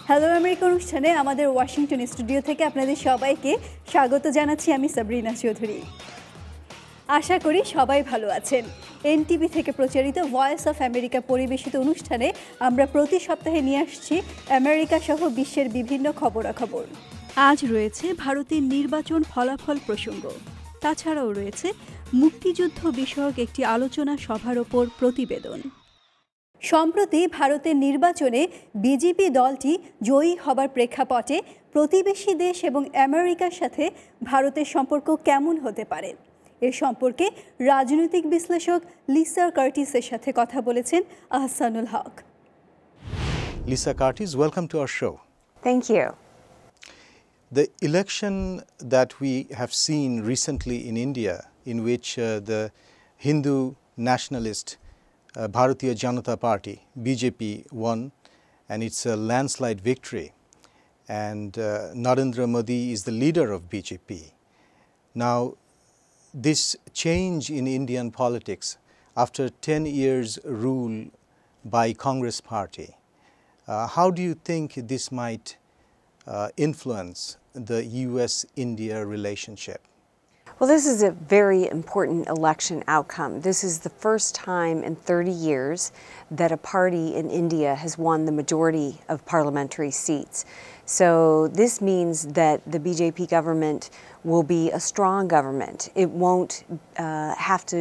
Hello America অনুষ্ঠানে আমাদের Washington studio থেকে আপনাদের সবাইকে স্বাগত জানাচ্ছি আমি সাবরিনা চৌধুরী। আশা করি সবাই ভালো আছেন। এনটিভি থেকে প্রচারিত ভয়েস অফ আমেরিকা পরিবেশিত অনুষ্ঠানে আমরা প্রতি সপ্তাহে নিয়ে আসছি আমেরিকা সহ বিশ্বের বিভিন্ন খবরাখবর। আজ রয়েছে ভারতের নির্বাচন ফলাফল প্রসঙ্গ, তাছাড়াও রয়েছে মুক্তিযুদ্ধ বিষয়ক একটি আলোচনা সভার ওপর প্রতিবেদন। সম্প্রতি ভারতের নির্বাচনে বিজেপি দলটি জয়ী হবার প্রেক্ষাপটে প্রতিবেশী দেশ এবং আমেরিকার সাথে ভারতের সম্পর্ক কেমন হতে পারে এ সম্পর্কে রাজনৈতিক বিশ্লেষক লিসা কার্টিসের সাথে কথা বলেছেন আহসানুল হক। Lisa Curtis, welcome to our show. Thank you. The election that we have seen recently in India, in which the Hindu nationalist Bharatiya Janata Party, BJP, won, and it's a landslide victory. And Narendra Modi is the leader of BJP. Now, this change in Indian politics after 10 years rule by Congress Party, how do you think this might influence the US-India relationship? Well, this is a very important election outcome. This is the first time in 30 years that a party in India has won the majority of parliamentary seats. So this means that the BJP government will be a strong government. It won't have to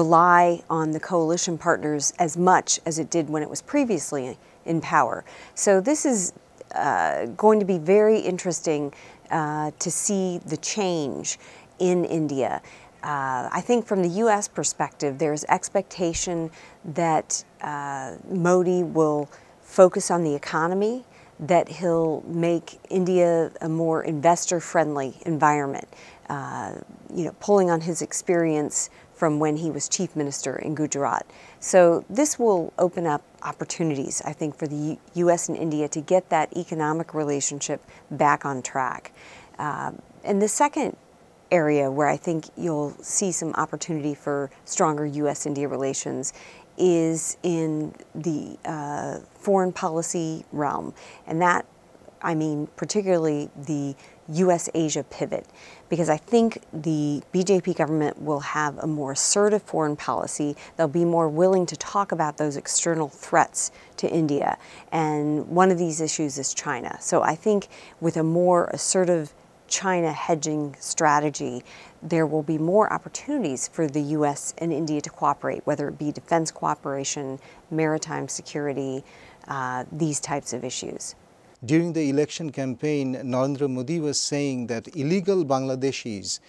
rely on the coalition partners as much as it did when it was previously in power. So this is going to be very interesting to see the change in India. I think from the U.S. perspective, there's expectation that Modi will focus on the economy, that he'll make India a more investor-friendly environment, pulling on his experience from when he was chief minister in Gujarat. So this will open up opportunities, I think, for the U.S. and India to get that economic relationship back on track. And the second area where I think you'll see some opportunity for stronger U.S.-India relations is in the foreign policy realm. And that, I mean, particularly the U.S.-Asia pivot, because I think the BJP government will have a more assertive foreign policy. They'll be more willing to talk about those external threats to India. And one of these issues is China. So I think with a more assertive China hedging strategy, there will be more opportunities for the U.S. and India to cooperate, whether it be defense cooperation, maritime security, these types of issues. During the election campaign, Narendra Modi was saying that illegal Bangladeshis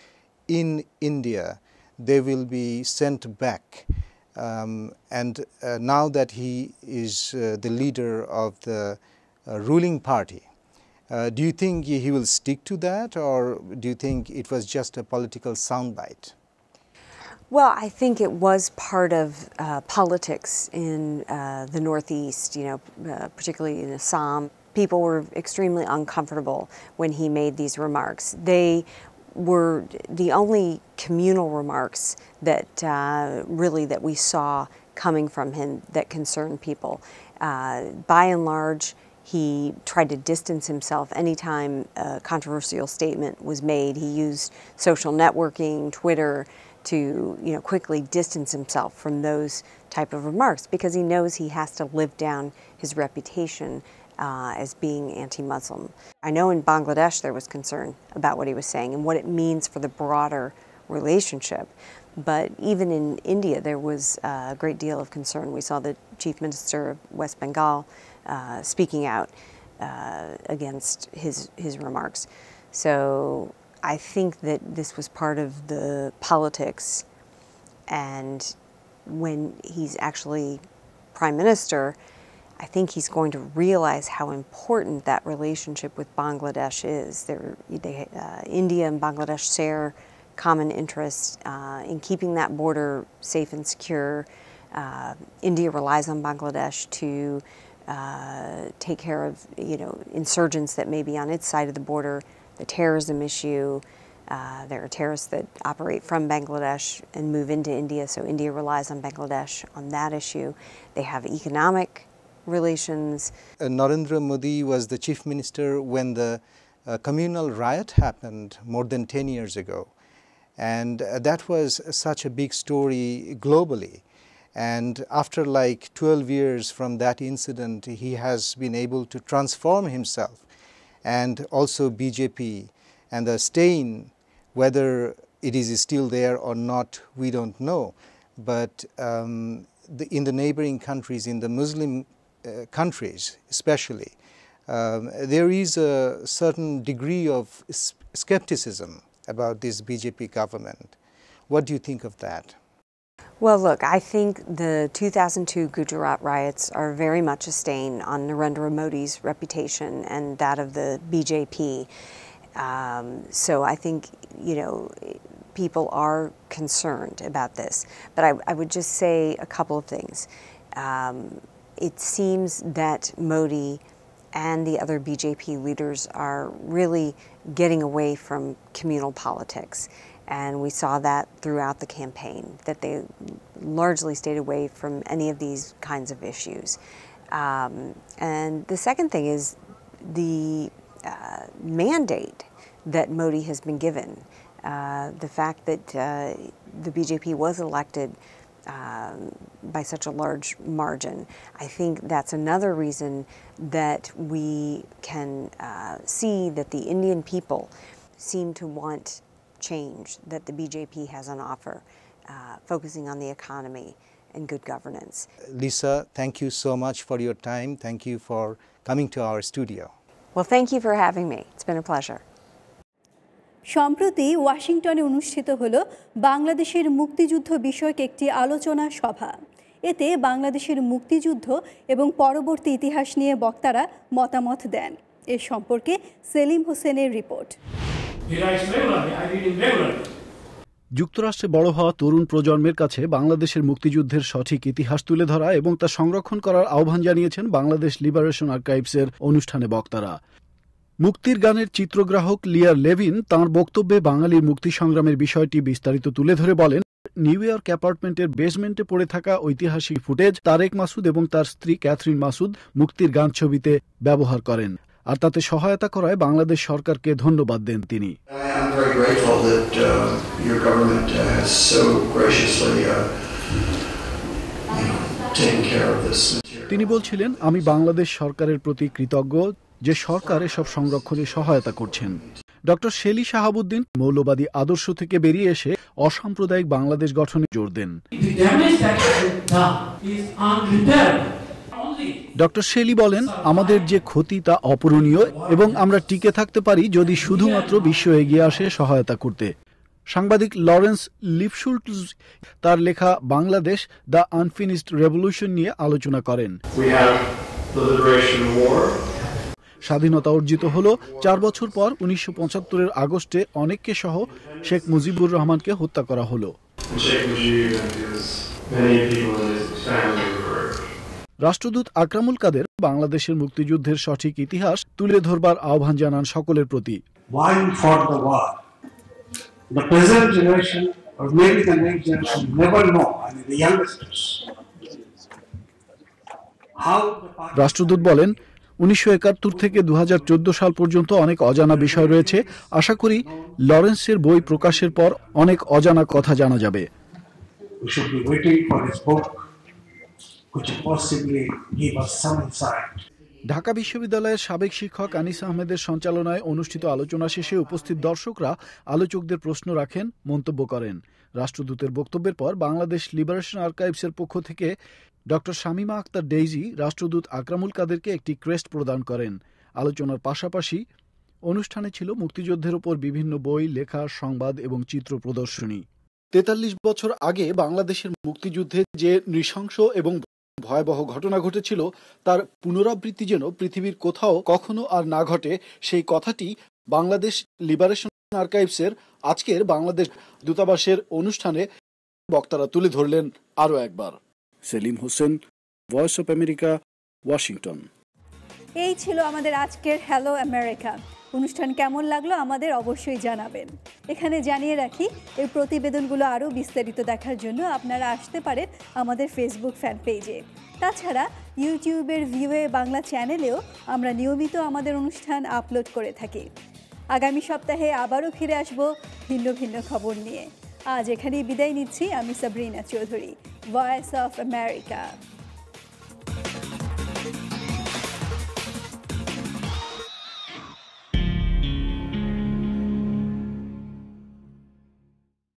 in India, they will be sent back. And now that he is the leader of the ruling party, do you think he will stick to that, or do you think it was just a political soundbite? Well, I think it was part of politics in the Northeast, particularly in Assam. People were extremely uncomfortable when he made these remarks. They were the only communal remarks that that we saw coming from him that concerned people. By and large, he tried to distance himself anytime a controversial statement was made. He used social networking, Twitter, to quickly distance himself from those type of remarks because he knows he has to live down his reputation as being anti-Muslim. I know in Bangladesh there was concern about what he was saying and what it means for the broader relationship. But even in India there was a great deal of concern. We saw the Chief Minister of West Bengal speaking out against his remarks. So I think that this was part of the politics, and when he's actually Prime Minister, I think he's going to realize how important that relationship with Bangladesh is. India and Bangladesh share common interests in keeping that border safe and secure. India relies on Bangladesh to take care of insurgents that may be on its side of the border, the terrorism issue. There are terrorists that operate from Bangladesh and move into India, so India relies on Bangladesh on that issue. They have economic relations. Narendra Modi was the chief minister when the communal riot happened more than 10 years ago. And that was such a big story globally. And after like 12 years from that incident, he has been able to transform himself, and also BJP, and the stain, whether it is still there or not, we don't know. But in the neighboring countries, in the Muslim countries especially, there is a certain degree of skepticism about this BJP government. What do you think of that? Well, look, I think the 2002 Gujarat riots are very much a stain on Narendra Modi's reputation and that of the BJP. So I think, people are concerned about this. But I would just say a couple of things. It seems that Modi and the other BJP leaders are really getting away from communal politics. And we saw that throughout the campaign, that they largely stayed away from any of these kinds of issues. And the second thing is the mandate that Modi has been given. The fact that the BJP was elected by such a large margin. I think that's another reason that we can see that the Indian people seem to want change that the BJP has on offer, focusing on the economy and good governance. Lisa, thank you so much for your time. Thank you for coming to our studio. Well, thank you for having me. It's been a pleasure. সম্প্রতি ওয়াশিংটনে অনুষ্ঠিত হলো বাংলাদেশের মুক্তিযুদ্ধ বিষয়ক একটি আলোচনা সভা। এতে বাংলাদেশের মুক্তিযুদ্ধ এবং পরবর্তী ইতিহাস নিয়ে বক্তারা মতামত দেন। এ সম্পর্কে সেলিম হোসেনের রিপোর্ট। যুক্তরাষ্ট্রে বড় হওয়া তরুণ প্রজন্মের কাছে বাংলাদেশের মুক্তিযুদ্ধের সঠিক ইতিহাস তুলে ধরা এবং তা সংরক্ষণ করার আহ্বান জানিয়েছেন বাংলাদেশ লিবারেশন আর্কাইভসের অনুষ্ঠানে বক্তারা। মুক্তির গানের চিত্রগ্রাহক লিয়ার লেভিন তাঁর বক্তব্যে বাঙালির মুক্তি সংগ্রামের বিষয়টি বিস্তারিত তুলে ধরে বলেন, নিউ ইয়র্ক অ্যাপার্টমেন্টের বেসমেন্টে পড়ে থাকা ঐতিহাসিক ফুটেজ তারেক মাসুদ এবং তার স্ত্রী ক্যাথরিন মাসুদ মুক্তির গান ছবিতে ব্যবহার করেন, আর তাতে সহায়তা করায় বাংলাদেশ সরকারকে ধন্যবাদ দেন তিনি। তিনি বলছিলেন, আমি বাংলাদেশ সরকারের প্রতি কৃতজ্ঞ যে সরকার এসব সংরক্ষণে সহায়তা করছেন। ডক্টর শেলি শাহাবুদ্দিন মৌলবাদী আদর্শ থেকে বেরিয়ে এসে অসাম্প্রদায়িক বাংলাদেশ গঠনে জোর দেন। ডক্টর শেলি বলেন, আমাদের যে ক্ষতি তা অপূরণীয় এবং আমরা টিকে থাকতে পারি যদি শুধুমাত্র বিশ্ব এগিয়ে আসে সহায়তা করতে। সাংবাদিক লরেন্স লিপশুলটজ তার লেখা বাংলাদেশ দ্য আনফিনিশড রেভলিউশন নিয়ে আলোচনা করেন। স্বাধীনতা অর্জিত হলো 4 বছর পর 1975-এর আগস্টে অনেককে সহ শেখ মুজিবুর রহমানকে হত্যা করা হলো। রাষ্ট্রদূত আকরামুল কাদের বাংলাদেশের মুক্তিযুদ্ধের সঠিক ইতিহাস তুলে ধরবার আহ্বান জানান সকলের প্রতি। রাষ্ট্রদূত বলেন, 1971 থেকে 2014 সাল পর্যন্ত অনেক অজানা বিষয় রয়েছে। আশা করি লরেন্সের বই প্রকাশের পর অনেক অজানা কথা জানা যাবে। ঢাকা বিশ্ববিদ্যালয়ের সাবেক শিক্ষক আনিস আহমেদের সঞ্চালনায় অনুষ্ঠিত আলোচনা শেষে উপস্থিত দর্শকরা আলোচকদের প্রশ্ন রাখেন, মন্তব্য করেন। রাষ্ট্রদূতের বক্তব্যের পর বাংলাদেশ লিবারেশন আর্কাইভসের পক্ষ থেকে ডক্টর শামীমা আক্তার ডেইজি রাষ্ট্রদূত আকরামুল কাদেরকে একটি ক্রেস্ট প্রদান করেন। আলোচনার পাশাপাশি অনুষ্ঠানে ছিল মুক্তিযুদ্ধের উপর বিভিন্ন বই, লেখা, সংবাদ এবং চিত্র প্রদর্শনী। 43 বছর আগে বাংলাদেশের মুক্তিযুদ্ধে যে নৃশংস এবং ভয়াবহ ঘটনা ঘটেছিল তার পুনরাবৃত্তি যেন পৃথিবীর কোথাও কখনো আর না ঘটে, সেই কথাটি বাংলাদেশ লিবারেশন আর্কাইভসের আজকের বাংলাদেশ দূতাবাসের অনুষ্ঠানে বক্তারা তুলে ধরলেন আরও একবার। Selim Hossain, Voice of America, Washington. এই ছিল আমাদের আজকের হ্যালো আমেরিকা। অনুষ্ঠান কেমন লাগলো আমাদের অবশ্যই জানাবেন। এখানে জানিয়ে রাখি, এই প্রতিবেদনগুলো আরও বিস্তারিত দেখার জন্য আপনারা আসতে পারেন আমাদের ফেসবুক ফ্যান পেজে। তাছাড়া ইউটিউবের ভিউয়ে বাংলা চ্যানেলেও আমরা নিয়মিত আমাদের অনুষ্ঠান আপলোড করে থাকি। আগামী সপ্তাহে আবারও ফিরে আসব ভিন্ন ভিন্ন খবর নিয়ে। আজ এখানেই বিদায় নিচ্ছি। আমি Sabrina Chowdhury, voice of America.